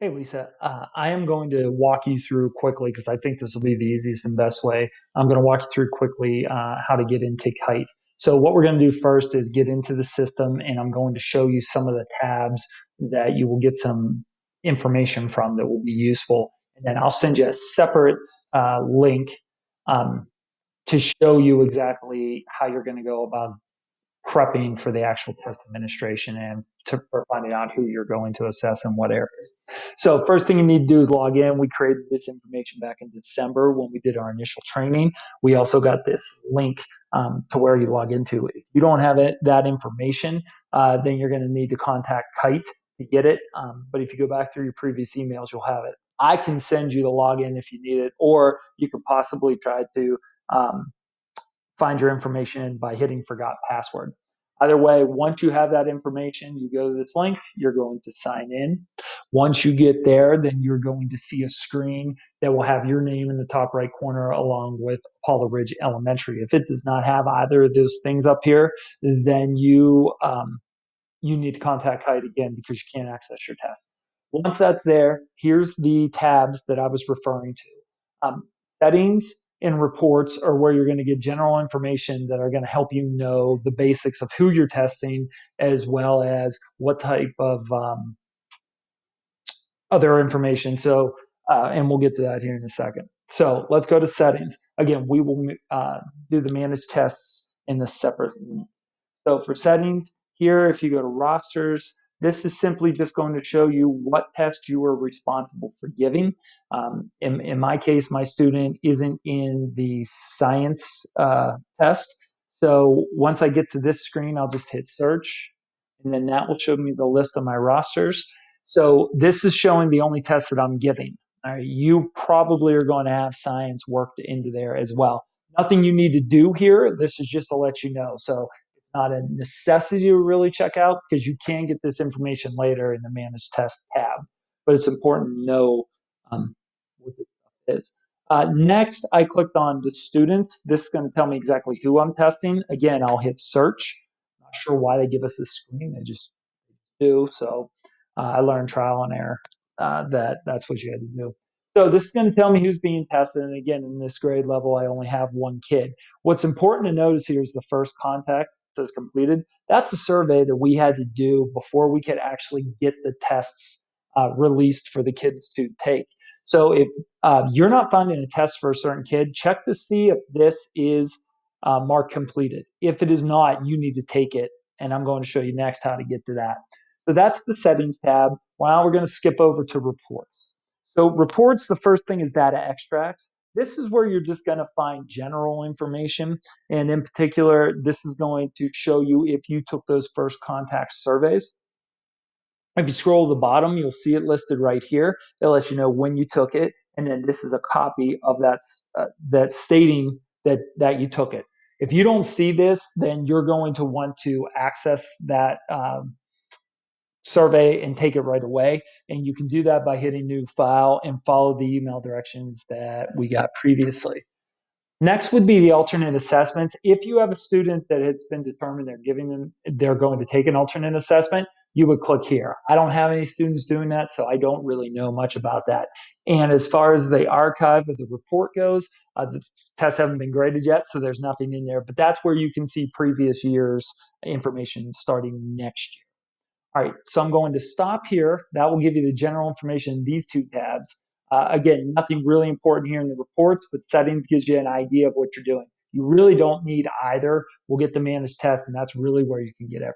Hey Lisa, I am going to walk you through quickly because I think this will be the easiest and best way. I'm going to walk you through quickly how to get into Kite. So what we're going to do first is get into the system, and I'm going to show you some of the tabs that you will get some information from that will be useful. And then I'll send you a separate link um, to show you exactly how you're going to go about prepping for the actual test administration and for finding out who you're going to assess in what areas. So first thing you need to do is log in. We created this information back in December when we did our initial training. We also got this link to where you log into. If you don't have that information, then you're going to need to contact Kite to get it. But if you go back through your previous emails, you'll have it. I can send you the login if you need it, or you could possibly try to um, find your information by hitting forgot password. Either way, once you have that information, you go to this link, you're going to sign in. Once you get there, then you're going to see a screen that will have your name in the top right corner along with Paula Ridge Elementary. If it does not have either of those things up here, then you need to contact Kite again because you can't access your test. Once that's there, here's the tabs that I was referring to. Settings and reports are where you're going to get general information that are going to help you know the basics of who you're testing, as well as what type of other information. So, and we'll get to that here in a second. So let's go to settings. Again, we will do the manage tests in the separate link. So for settings here, if you go to rosters, this is simply just going to show you what test you are responsible for giving. In my case, my student isn't in the science test. So once I get to this screen, I'll just hit search, and then that will show me the list of my rosters. So this is showing the only test that I'm giving. All right, you probably are going to have science worked into there as well. Nothing you need to do here. This is just to let you know. So not a necessity to really check out because you can get this information later in the manage test tab, but it's important to know what this stuff is. Next, I clicked on the students. This is going to tell me exactly who I'm testing. Again, I'll hit search. Not sure why they give us this screen. They just do. So I learned trial and error that's what you had to do. So this is going to tell me who's being tested. And again, in this grade level, I only have one kid. What's important to notice here is the first contact says completed. That's a survey that we had to do before we could actually get the tests released for the kids to take. So if you're not finding a test for a certain kid, check to see if this is marked completed. If it is not, you need to take it. And I'm going to show you next how to get to that. So that's the settings tab. Now we're going to skip over to reports. So reports, the first thing is data extracts. This is where you're just going to find general information. And in particular, this is going to show you if you took those first contact surveys. If you scroll to the bottom, you'll see it listed right here. It lets you know when you took it. And then this is a copy of that stating that you took it. If you don't see this, then you're going to want to access that survey and take it right away. And you can do that by hitting new file and follow the email directions that we got previously. Next would be the alternate assessments. If you have a student that has been determined they're going to take an alternate assessment, you would click here. I don't have any students doing that, so I don't really know much about that. And as far as the archive of the report goes, the tests haven't been graded yet, so there's nothing in there. But that's where you can see previous years information starting next year. All right, so I'm going to stop here. That will give you the general information in these two tabs. Again, nothing really important here in the reports, but settings gives you an idea of what you're doing. You really don't need either. We'll get the managed test, and that's really where you can get everything.